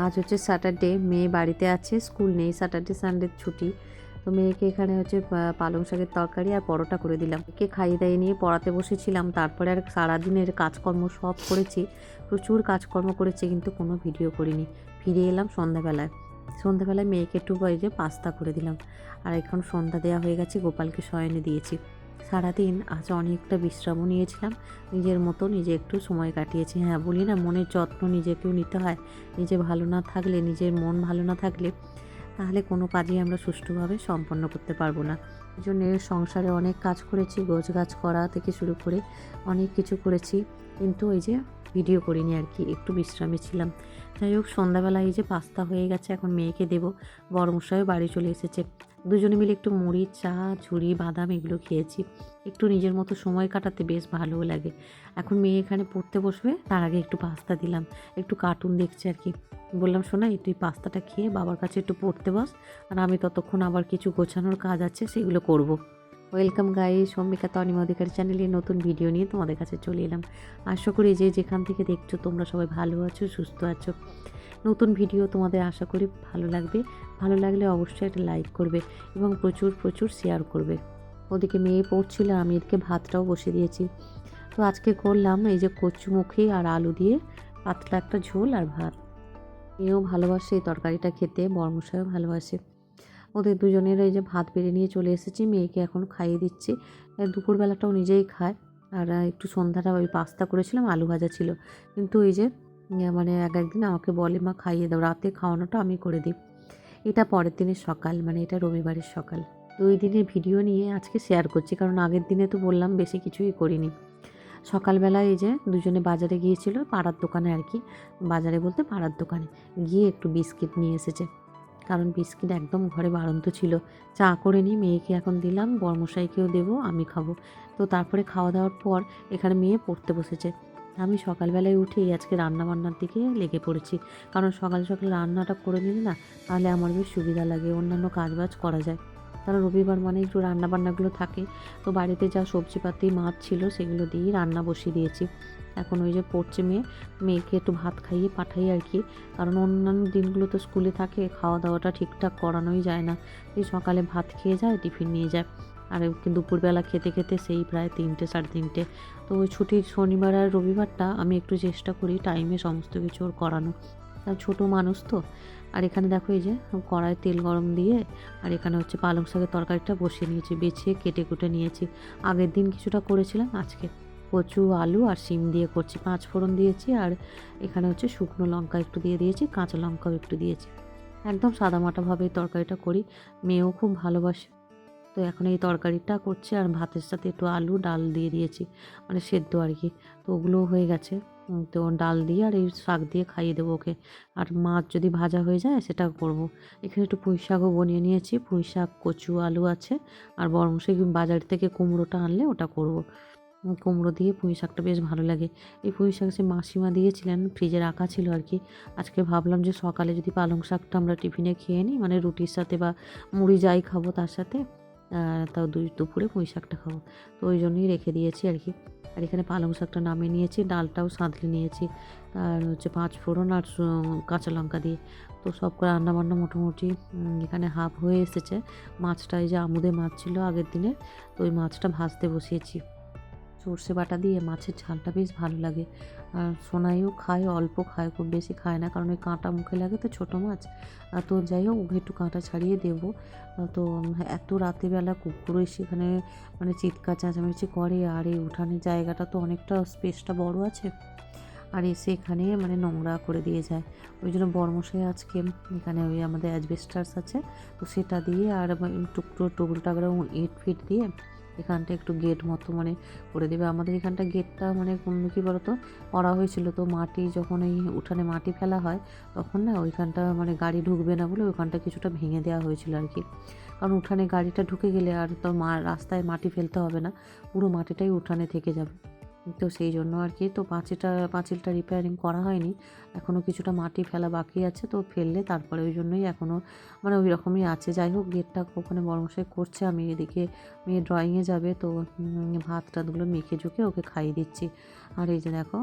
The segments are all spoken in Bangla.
আজ হচ্ছে স্যাটারডে, মেয়ে বাড়িতে আছে, স্কুল নেই, স্যাটারডে সানডে ছুটি। তো মেয়েকে এখানে হচ্ছে পালং শাকের তরকারি আর পরোটা করে দিলাম। মেয়েকে খাইয়ে দাইয়ে নিয়ে পড়াতে বসেছিলাম। তারপরে আর সারাদিনের কাজকর্ম সব করেছি, প্রচুর কাজকর্ম করেছি, কিন্তু কোনো ভিডিও করিনি। ফিরে এলাম সন্ধ্যাবেলায়। সন্ধ্যাবেলায় মেয়েকে একটু ওই যে পাস্তা করে দিলাম। আর এখন সন্ধ্যা দেওয়া হয়ে গেছে, গোপালকে শয়নে দিয়েছি। সারাদিন আজ অনেকটা বিশ্রামও নিয়েছিলাম, নিজের মতো নিজে একটু সময় কাটিয়েছি। হ্যাঁ, বলি না, মনের যত্ন নিজেকেও নিতে হয়। নিজে ভালো না থাকলে, নিজের মন ভালো না থাকলে, তাহলে কোনো কাজই আমরা সুষ্ঠুভাবে সম্পন্ন করতে পারবো না। এই জন্য সংসারে অনেক কাজ করেছি, গোছগাছ করা থেকে শুরু করে অনেক কিছু করেছি, কিন্তু ওই যে ভিডিও করিনি আর কি, একটু বিশ্রামে ছিলাম। যাই হোক, সন্ধ্যাবেলায় এই যে পাস্তা হয়ে গেছে, এখন মেয়েকে দেবো। বড়মশাইও বাড়ি চলে এসেছে। দুজনে মিলে একটু মুড়ি, চা, ঝুড়ি, বাদাম এগুলো খেয়েছি। একটু নিজের মতো সময় কাটাতে বেশ ভালোও লাগে। এখন মেয়ে এখানে পড়তে বসবে, তার আগে একটু পাস্তা দিলাম। একটু কার্টুন দেখছে আর কি। বললাম, শোনা, তুই পাস্তাটা খেয়ে বাবার কাছে একটু পড়তে বস, আর আমি ততক্ষণ আবার কিছু গোছানোর কাজ আছে, সেগুলো করব। ওয়েলকাম গাইস, সম্মিকা তনিমা অধিকারী চ্যানেলে নতুন ভিডিও নিয়ে তোমাদের কাছে চলে এলাম। আশা করি যে যেখান থেকে দেখছো তোমরা সবাই ভালো আছো, সুস্থ আছো। নতুন ভিডিও তোমাদের আশা করি ভালো লাগবে। ভালো লাগলে অবশ্যই একটা লাইক করবে এবং প্রচুর প্রচুর শেয়ার করবে। ওদিকে মেয়ে পড়ছিল, আমি এদিকে ভাতটাও বসে দিয়েছি। তো আজকে করলাম এই যে কচুমুখী আর আলু দিয়ে পাতলা একটা ঝোল আর ভাত। মেয়েও ভালোবাসে এই তরকারিটা খেতে, বরমশাইও ভালোবাসে। ওদের দুজনের এই যে ভাত বেড়ে নিয়ে চলে এসেছি, মেয়েকে এখন খাইয়ে দিচ্ছি। দুপুরবেলাটাও নিজেই খায়। আর একটু সন্ধ্যাটা ওই পাস্তা করেছিলাম, আলু ভাজা ছিল। কিন্তু এই যে মানে একদিন আমাকে বলে, মা খাইয়ে দাও, রাতে খাওয়ানোটা আমি করে দিই। এটা পরের দিনের সকাল, মানে এটা রবিবারের সকাল। 2 দিনের ভিডিও নিয়ে আজকে শেয়ার করছি, কারণ আগের দিনে তো বললাম বেশি কিছুই করিনি। সকালবেলায় এই যে দুজনে বাজারে গিয়েছিল, পাড়ার দোকানে আর কি। বাজারে বলতে পাড়ার দোকানে গিয়ে একটু বিস্কিট নিয়ে এসেছে, কারণ বিস্কিট একদম ঘরে বাড়ন্ত ছিল। চা করে নিই, মেয়েকে এখন দিলাম, বরমশাইকেও দেবো, আমি খাবো। তো তারপরে খাওয়া দাওয়ার পর এখানে মেয়ে পড়তে বসেছে। আমি সকালবেলায় উঠেই আজকে রান্নাবান্নার দিকে লেগে পড়েছি, কারণ সকাল সকাল রান্নাটা করে নিলে না, তাহলে আমার বেশ সুবিধা লাগে, অন্যান্য কাজবাজ করা যায়। কারণ রবিবার মানে একটু রান্নাবান্নাগুলো থাকে। তো বাড়িতে যা সবজিপাতি, মাছ ছিল, সেগুলো দিয়েই রান্না বসিয়ে দিয়েছি। এখন ওই যে পড়ছে মেয়ে, মেয়েকে একটু ভাত খাইয়ে পাঠাই আর কি। কারণ অন্যান্য দিনগুলো তো স্কুলে থাকে, খাওয়া দাওয়াটা ঠিকঠাক করানোই যায় না। এই সকালে ভাত খেয়ে যায়, টিফিন নিয়ে যায়। আর দুপুরবেলা খেতে খেতে সেই প্রায় 3টে, 3:30। তো ওই ছুটির শনিবার আর রবিবারটা আমি একটু চেষ্টা করি টাইমে সমস্ত কিছু ওর করানো। আর ছোটো মানুষ তো। আর এখানে দেখো, এই যে কড়ায় তেল গরম দিয়ে, আর এখানে হচ্ছে পালং শাকের তরকারিটা বসিয়ে নিয়েছি, বেছে কেটে কুটে নিয়েছি। আগের দিন কিছুটা করেছিলাম, আজকে কচু, আলু আর শিম দিয়ে করছি। 5 ফোড়ন দিয়েছি, আর এখানে হচ্ছে শুকনো লঙ্কা একটু দিয়ে দিয়েছি, কাঁচা লঙ্কাও একটু দিয়েছি। একদম সাদামাটাভাবে এই তরকারিটা করি, মেয়েও খুব ভালোবাসে। তো এখন এই তরকারিটা করছে, আর ভাতের সাথে একটু আলু ডাল দিয়ে দিয়েছি, মানে সেদ্ধ আর কি। তো ওগুলোও হয়ে গেছে। তো ডাল দিয়ে আর এই শাক দিয়ে খাইয়ে দেবো ওকে। আর মাছ যদি ভাজা হয়ে যায় সেটা করব। এখানে একটু পুঁই শাকও বনিয়ে নিয়েছি, পুঁই শাক, কচু, আলু আছে। আর বরঞ্চ বাজার থেকে কুমড়োটা আনলে ওটা করব। কুমড়ো দিয়ে পুঁই শাকটা বেশ ভালো লাগে। এই পুঁই শাক যে মাসিমা দিয়েছিলেন, ফ্রিজে রাখা ছিল আর কি। আজকে ভাবলাম যে সকালে যদি পালং শাকটা আমরা টিফিনে খেয়ে নিই, মানে রুটির সাথে বা মুড়ি যাই খাবো তার সাথে, তাও দুপুরে পুঁই শাকটা খাবো। তো ওই জন্যই রেখে দিয়েছি আর কি। আর এখানে পালং শাকটা নামিয়ে নিয়েছি, ডালটাও সাঁতলে নিয়েছি। আর হচ্ছে 5 ফোড়ন আর কাঁচা লঙ্কা দিয়ে। তো সব করে রান্নাবান্না মোটামুটি এখানে হাফ হয়ে এসেছে। মাছটা, এই যে আমুদে মাছ ছিল আগের দিনে, তো ওই মাছটা ভাজতে বসিয়েছি। সর্ষে বাটা দিয়ে মাছের ঝালটা বেশ ভালো লাগে। আর সোনাইও খায়, অল্প খায়, খুব বেশি খায় না, কারণ ওই কাঁটা মুখে লাগে তো, ছোটো মাছ। তো যাই হোক, ওকে একটু কাঁটা ছাড়িয়ে দেবো। তো এত রাত্রিবেলা কুকুরও সেখানে মানে চিৎকার চেঁচামেচি করে, আর এই উঠানের জায়গাটা তো অনেকটা, স্পেসটা বড় আছে। আর এসে এখানে মানে নোংরা করে দিয়ে যায়। ওই জন্য বরমশাই আজকে এখানে ওই আমাদের অ্যাসবেস্টাস আছে, তো সেটা দিয়ে আর টুকরো টাকরো ইট ফিট দিয়ে এখানটা একটু গেট মতো মানে করে দেবে। আমাদের এখানটা গেটটা মানে কী বলতো করা হয়েছিল, তো মাটি যখন এই উঠানে মাটি ফেলা হয়, তখন না ওইখানটা মানে গাড়ি ঢুকবে না বলে ওইখানটা কিছুটা ভেঙে দেওয়া হয়েছিল আর কি। কারণ উঠানে গাড়িটা ঢুকে গেলে আর তো রাস্তায় মাটি ফেলতে হবে না, পুরো মাটিটাই উঠানে থেকে যাবে। তো সেই জন্য আর কি, তো পাঁচিলটা রিপেয়ারিং করা হয়নি, এখনও কিছুটা মাটি ফেলা বাকি আছে, তো ফেললে তারপরে ওই জন্যই এখনও মানে ওই রকমই আছে। যাই হোক, গেটটা ওখানে বড়মশাই করছে, আমি এদিকে মেয়ে ড্রয়িংয়ে যাবে, তো ভাত টাতগুলো মেখে ঝুঁকে ওকে খাইয়ে দিচ্ছি। আর এই যে দেখো,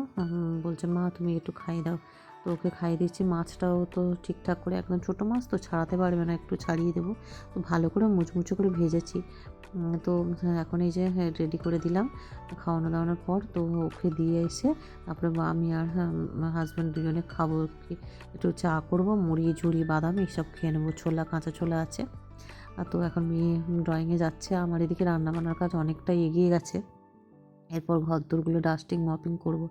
বলছে, মা তুমি একটু খাইয়ে দাও। তো ওকে খাইয়ে দিচ্ছি। মাছটাও তো ঠিকঠাক করে, একদম ছোটো মাছ তো ছাড়াতে পারবে না, একটু ছাড়িয়ে দেবো। তো ভালো করে মুচমুচো করে ভেজেছি। তো এখন এই যে রেডি করে দিলাম খাওয়ানো দাওয়ানোর পর। তো ওকে দিয়ে এসে তারপরে আমি আর হাজব্যান্ড দুজনে খাবো। একটু চা করবো, মুড়ি ঝুড়ি বাদাম এইসব খেয়ে নেবো। ছোলা, কাঁচা ছোলা আছে। তো এখন মেয়ে ড্রয়িংয়ে যাচ্ছে। আমার এদিকে রান্নাবান্নার কাজ অনেকটাই এগিয়ে গেছে। এরপর ঘরদোরগুলো ডাস্টিং মপিং করব।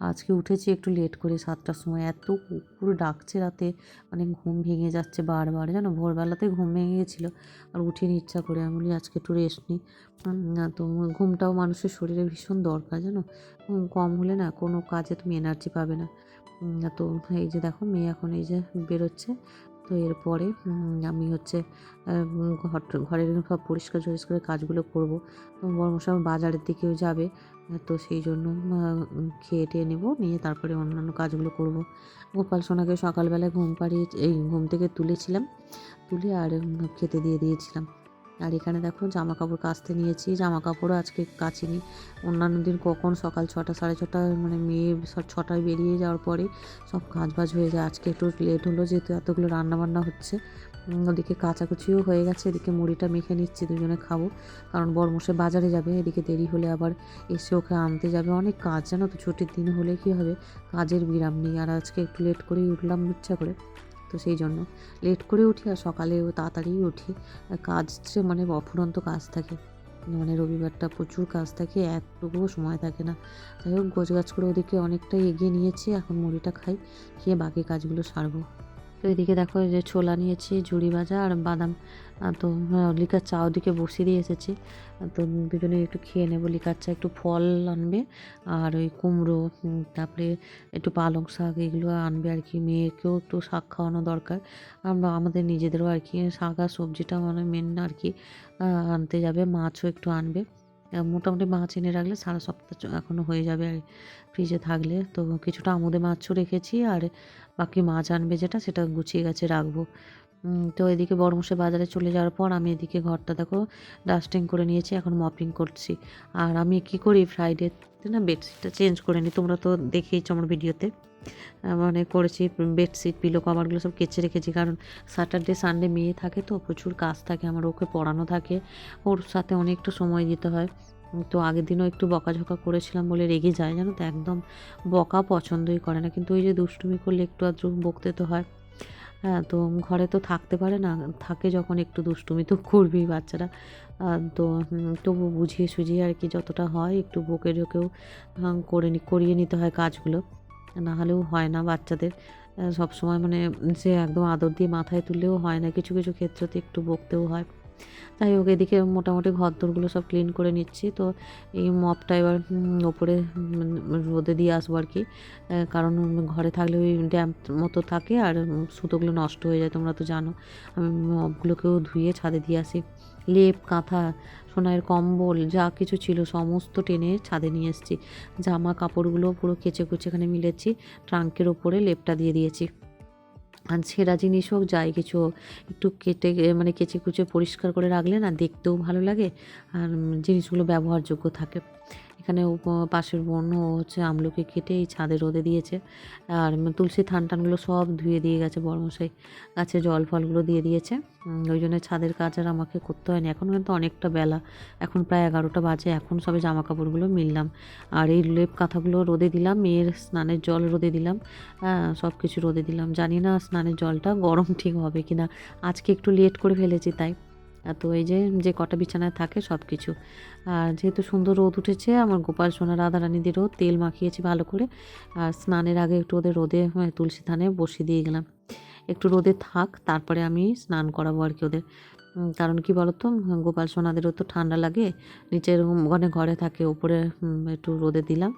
আজকে উঠেছি একটু লেট করে 7টার সময়। এত কুকুর ডাকছে রাতে, মানে ঘুম ভেঙে যাচ্ছে বারবার, জানো। ভোরবেলাতে ঘুম ভেঙে গেছিলো আর উঠিনি ইচ্ছা করে। আমি বলি আজকে একটু রেস্ট নিই। তো ঘুমটাও মানুষের শরীরে ভীষণ দরকার, জানো। ঘুম কম হলে না কোনো কাজে তুমি এনার্জি পাবে না। তো এই যে দেখো মেয়ে এখন এই যে বেরোচ্ছে। তো এরপরে আমি হচ্ছে ঘরের সব পরিষ্কার টরিষ্কার কাজগুলো করব। তো বড়মশাই বাজারের দিকেও যাবে। তো সেই জন্য খেয়ে টেয়ে নেবো, নিয়ে তারপরে অন্যান্য কাজগুলো করব। গোপাল সোনাকে সকালবেলায় ঘুম থেকে তুলেছিলাম, তুলে আর খেতে দিয়ে দিয়েছিলাম। আর এখানে দেখো জামা কাপড় কাচতে নিয়েছি। জামা কাপড়ও আজকে কাচিনি। অন্যান্য দিন কখন সকাল 6টা 6:30, মানে মেয়ে 6টায় বেরিয়ে যাওয়ার পরে সব কাজ বাজ হয়ে যায়। আজকে একটু লেট হলো যেহেতু এতগুলো রান্নাবান্না হচ্ছে। ওদিকে কাচাকুচিও হয়ে গেছে, এদিকে মুড়িটা মেখে নিচ্ছি, দুজনে খাবো। কারণ বড়মশাই বাজারে যাবে, এদিকে দেরি হলে আবার এসে ওকে আনতে যাবে। অনেক কাজ, জানো তো। ছুটির দিন হলে কী হবে, কাজের বিরাম নেই। আর আজকে একটু লেট করেই উঠলাম ইচ্ছা করে। তো সেই জন্য লেট করে উঠি আর সকালেও তাড়াতাড়িই উঠি। কাজ মানে অফুরন্ত কাজ থাকে। মানে রবিবারটা প্রচুর কাজ থাকে, একটুকুও সময় থাকে না। যাই হোক গোছগাছ করে ওদিকে অনেকটাই এগিয়ে নিয়েছি। এখন মুড়িটা খাই, খেয়ে বাকি কাজগুলো সারবো। তো এদিকে দেখো এই যে ছোলা নিয়েছি, ঝুড়ি ভাজা আর বাদাম। তো লিকার চা ওদিকে বসিয়ে দিয়ে এসেছি। তো দুজনে একটু খেয়ে নেবো লিকার চা। একটু ফল আনবে আর ওই কুমড়ো, তারপরে একটু পালং শাক, এগুলো আনবে আর কি। মেয়েকেও একটু শাক খাওয়ানো দরকার। আমরা আমাদের নিজেদেরও আর কি শাক আর সবজিটা মানে মেন আর কি আনতে যাবে। মাছও একটু আনবে। মোটামুটি মাছ এনে রাখলে সারা সপ্তাহ এখনও হয়ে যাবে আর ফ্রিজে থাকলে। তো কিছুটা আমুদে মাছও রেখেছি, আর বাকি মাছ আনবে যেটা সেটা গুছিয়ে গেছে রাখবো। তো এদিকে বড়মশাই বাজারে চলে যাওয়ার পর আমি এদিকে ঘরটা দেখো ডাস্টিং করে নিয়েছি, এখন মপিং করছি। আর আমি কি করি ফ্রাইডেতে না বেডশিটটা চেঞ্জ করে নিই। তোমরা তো দেখেইছো আমার ভিডিওতে, মানে করেছি। বেডশিট পিলো কভারগুলো সব কেচে রেখেছি, কারণ স্যাটারডে সানডে মেয়ে থাকে তো প্রচুর কাজ থাকে আমার। ওকে পড়ানো থাকে, ওর সাথে অনেকটা সময় দিতে হয়। তো আগের দিনও একটু বকাঝকা করেছিলাম বলে রেগে যায়, জানো তো। একদম বকা পছন্দই করে না, কিন্তু ওই যে দুষ্টুমি করলে একটু আধটু বকতে তো হয়। হ্যাঁ, তো ঘরে তো থাকতে পারে না, থাকে যখন একটু দুষ্টুমি তো করবেই বাচ্চারা। তো তবু বুঝিয়ে সুঝিয়ে আর কি যতটা হয় একটু বকে ঝোঁকেও করিয়ে নিতে হয় কাজগুলো। না হলেও হয় না বাচ্চাদের। সবসময় মানে যে একদম আদর দিয়ে মাথায় তুললেও হয় না, কিছু কিছু ক্ষেত্রতে একটু বকতেও হয়। যাই হোক এদিকে মোটামুটি ঘরদোরগুলো সব ক্লিন করে নিচ্ছি। তো এই মপটা এবার ওপরে রোদে দিয়ে আসবো আর কি। কারণ ঘরে থাকলে ওই ড্যাম্প মতো থাকে আর সুতোগুলো নষ্ট হয়ে যায়, তোমরা তো জানো। আমি মপগুলোকেও ধুয়ে ছাদে দিয়ে আসি। লেপ, কাঁথা, সোনার কম্বল যা কিছু ছিল সমস্ত টেনে ছাদে নিয়ে এসেছি। জামা কাপড়গুলো পুরো কেচে কুচে এখানে মিলেছি, ট্রাঙ্কের ওপরে লেপটা দিয়ে দিয়েছি। আর ছেঁড়া জিনিস হোক যাই কিছু হোক একটু মানে কেচে কুচে পরিষ্কার করে রাখলে না দেখতেও ভালো লাগে, আর জিনিসগুলো ব্যবহারযোগ্য থাকে। এখানে পাশের বোন ও হচ্ছে আমলকি কেটে এই ছাদে রোদে দিয়েছে। আর তুলসী থান টানগুলো সব ধুয়ে দিয়ে গেছে বড়মশাই, গাছে জল ফলগুলো দিয়ে দিয়েছে। ওই জন্য ছাদের কাজ আর আমাকে করতে হয়নি। এখন কিন্তু অনেকটা বেলা, এখন প্রায় 11টা বাজে। এখন সবে জামা কাপড়গুলো মিললাম, আর এই লেপ কাঁথাগুলো রোদে দিলাম। মেয়ের স্নানের জল রোদে দিলাম, হ্যাঁ সব কিছু রোদে দিলাম। জানি না স্নানের জলটা গরম ঠিক হবে কি না, আজকে একটু লেট করে ফেলেছি তাই। তো এই যে কটা বিছানায় থাকে সব কিছু। আর যেহেতু সুন্দর রোদ উঠেছে, আমার গোপাল সোনা রাধারানীদেরও তেল মাখিয়েছি ভালো করে। আর স্নানের আগে একটু ওদের রোদে তুলসী থানে বসিয়ে দিয়ে গেলাম। একটু রোদে থাক, তারপরে আমি স্নান করাবো আর কি ওদের। কারণ কি বলতো, গোপাল সোনাদেরও তো ঠান্ডা লাগে। নিচের ওখানে ঘরে থাকে, ওপরে একটু রোদে দিলাম,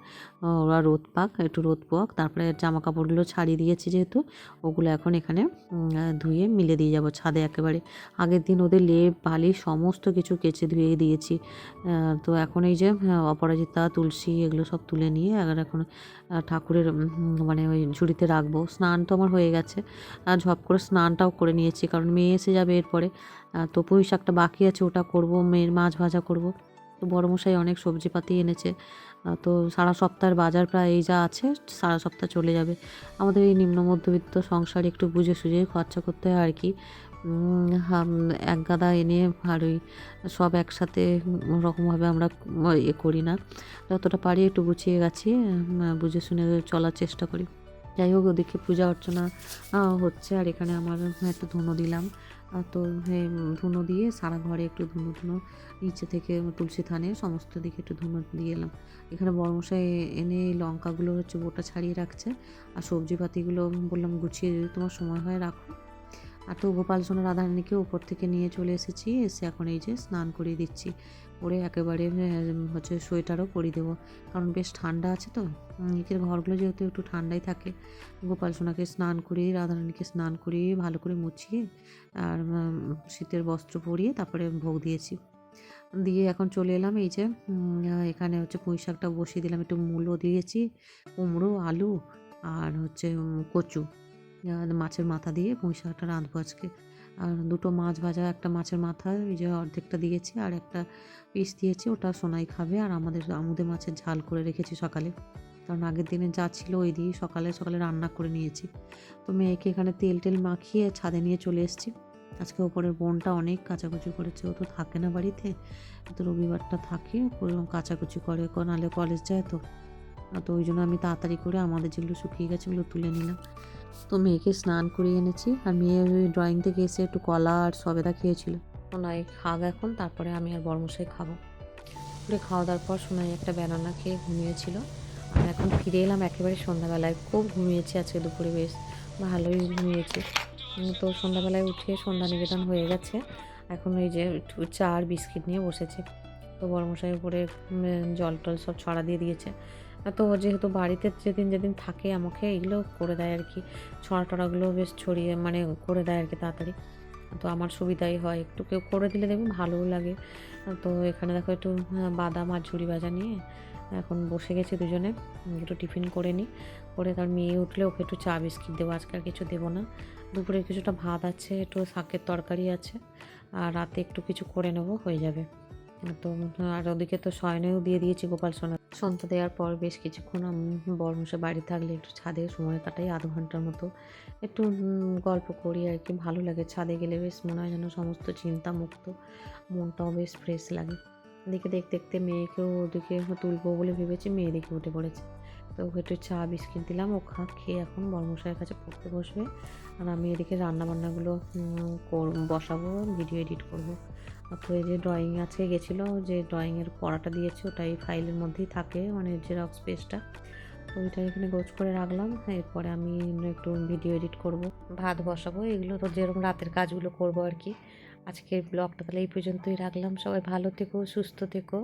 ওরা রোদ পাক, একটু রোদ পোয়াক। তারপরে জামা কাপড়গুলো ছাড়িয়ে দিয়েছি যেহেতু, ওগুলো এখন এখানে ধুয়ে মিলে দিয়ে যাব ছাদে একেবারে। আগের দিন ওদের লেপ বালিশ সমস্ত কিছু কেচে ধুয়ে দিয়েছি। তো এখন এই যে অপরাজিতা তুলসী এগুলো সব তুলে নিয়ে এখন ঠাকুরের মানে ওই ঝুড়িতে রাখবো। স্নান তো আমার হয়ে গেছে, আর ঝপ করে স্নানটাও করে নিয়েছি, কারণ মেয়ে এসে যাবে এরপরে। তো পুঁই শাকটা বাকি আছে, ওটা করব। মেয়ের মাছ ভাজা করব। তো বড়মশাই অনেক সবজিপাতি এনেছে, তো সারা সপ্তাহের বাজার প্রায় এই যা আছে সারা সপ্তাহ চলে যাবে। আমাদের এই নিম্ন মধ্যবিত্ত সংসারে একটু বুঝে সুঝে খরচা করতে হয় আর কি। এক গাদা এনে আর ওই সব একসাথে ওরকমভাবে আমরা করি না। যতটা পারি একটু গুছিয়ে গাছিয়ে বুঝে শুনে চলার চেষ্টা করি। যাই হোক, ওদিকে পূজা অর্চনা হচ্ছে আর এখানে আমার একটু ধুনো দিলাম। তো ধুনো দিয়ে সারা ঘরে একটু ধুনো ধুনো নিচে থেকে তুলসী থানে সমস্ত দিকে একটু ধুনো দিয়ে এলাম। এখানে বড়মশাই এনে এই লঙ্কাগুলো হচ্ছে বোটা ছাড়িয়ে রাখছে, আর সবজিপাতিগুলো বললাম গুছিয়ে যদি তোমার সময় হয় রাখো। আর তো গোপাল সোনা রাধারানীকে উপর থেকে নিয়ে চলে এসেছি, এসে এখন এই যে স্নান করিয়ে দিচ্ছি। করে একেবারে হচ্ছে সোয়েটারও পরিয়ে দেবো, কারণ বেশ ঠান্ডা আছে তো। নিচের ঘরগুলো যেহেতু একটু ঠান্ডাই থাকে। গোপাল সোনাকে স্নান করিয়ে রাধারানীকে স্নান করিয়ে ভালো করে মুছিয়ে আর শীতের বস্ত্র পরিয়ে তারপরে ভোগ দিয়েছি। দিয়ে এখন চলে এলাম এই যে এখানে হচ্ছে পুঁই শাকটা বসিয়ে দিলাম, একটু মূলো দিয়েছি, কুমড়ো, আলু আর হচ্ছে কচু, মাছের মাথা দিয়ে পুঁই শাকটা রাঁধবো আজকে। আর দুটো মাছ ভাজা, একটা মাছের মাথা এই যে অর্ধেকটা দিয়েছি, আর একটা পিস দিয়েছি, ওটা সোনাই খাবে। আর আমাদের আমুদে মাছের ঝাল করে রেখেছি সকালে, কারণ আগের দিনে যা ছিল ওই দিয়ে সকালে সকালে রান্না করে নিয়েছি। তো মেয়েকে এখানে তেল টেল মাখিয়ে ছাদে নিয়ে চলে এসেছি। আজকে ওপরের বোনটা অনেক কাচাকুচি করেছে, ও তো থাকে না বাড়িতে, তো রবিবারটা থাকে কাচাকুচি করে, নাহলে কলেজ যায় তো। তো ওই জন্য আমি তাড়াতাড়ি করে আমাদের যেগুলো শুকিয়ে গেছে ওগুলো তুলে নিলাম। তো মেয়েকে স্নান করিয়ে এনেছি, আর মেয়ে ওই ড্রয়িং থেকে এসে একটু কলা আর সবেদা খেয়েছিল। সোনাই খাক এখন, তারপরে আমি আর বড়মশাই খাবো। করে খাওয়া দাওয়ার পর সোনাই একটা ব্যানানা খেয়ে ঘুমিয়েছিল। আর এখন ফিরে এলাম একেবারে সন্ধ্যাবেলায়। খুব ঘুমিয়েছি আজকে দুপুরে, বেশ ভালোই ঘুমিয়েছি। তো সন্ধ্যাবেলায় উঠে সন্ধ্যা নিবেদন হয়ে গেছে। এখন ওই যে একটু চা আর বিস্কিট নিয়ে বসেছে। তো বড়মশাই উপরে জল টল সব ছড়া দিয়ে দিয়েছে। তো যেহেতু বাড়িতে যেদিন যেদিন থাকে আমাকে এগুলো করে দেয় আর কি, ছড়া টড়াগুলো বেশ ছড়িয়ে মানে করে দেয় আর কি তাড়াতাড়ি। তো আমার সুবিধাই হয়, একটু কেউ করে দিলে দেখবেন ভালোও লাগে। তো এখানে দেখো একটু বাদাম আর ঝুড়ি ভাজা নিয়ে এখন বসে গেছি দুজনে, একটু টিফিন করে নিই। করে তার মেয়ে উঠলে ওকে একটু চা বিস্কিট দেবো, আজকে আর কিছু দেবো না। দুপুরে কিছুটা ভাত আছে, একটু শাকের তরকারি আছে, আর রাতে একটু কিছু করে নেবো, হয়ে যাবে। তো আর ওদিকে তো শয়নেও দিয়ে দিয়েছি গোপাল সোনা। সন্ধ্যা দেওয়ার পর বেশ কিছুক্ষণ বড়মশাই বাড়ি থাকলে একটু ছাদে সময় কাটাই, আধ ঘন্টার মতো একটু গল্প করি আর কি। ভালো লাগে ছাদে গেলে, বেশ মনে হয় যেন সমস্ত চিন্তা মুক্ত, মনটাও বেশ ফ্রেশ লাগে। এদিকে দেখতে দেখতে মেয়েকেও ওদিকে তুলবো বলে ভেবেছি, মেয়ে দিকে উঠে পড়েছে। তো ওকে একটু চা বিস্কিট দিলাম, ও খেয়ে এখন বড়মশাইয়ের কাছে পড়তে বসবে। আর আমি এদিকে রান্নাবান্নাগুলো বসাবো, ভিডিও এডিট করবো। তো এই যে ড্রয়িং আজকে গেছিলো, যে ড্রয়িংয়ের পড়াটা দিয়েছে ওটা এই ফাইলের মধ্যেই থাকে, মানে জেরক্স পেজটা। তো ওইটা এখানে গোছ করে রাখলাম। এরপরে আমি একটু ভিডিও এডিট করব, ভাত বসাবো, এগুলো তো যেরকম রাতের কাজগুলো করব আর কি। আজকের ব্লগটা তাহলে এই পর্যন্তই রাখলাম। সবাই ভালো থেকো, সুস্থ থেকো,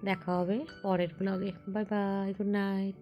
দেখা হবে পরের ব্লগে। Bye bye, good night.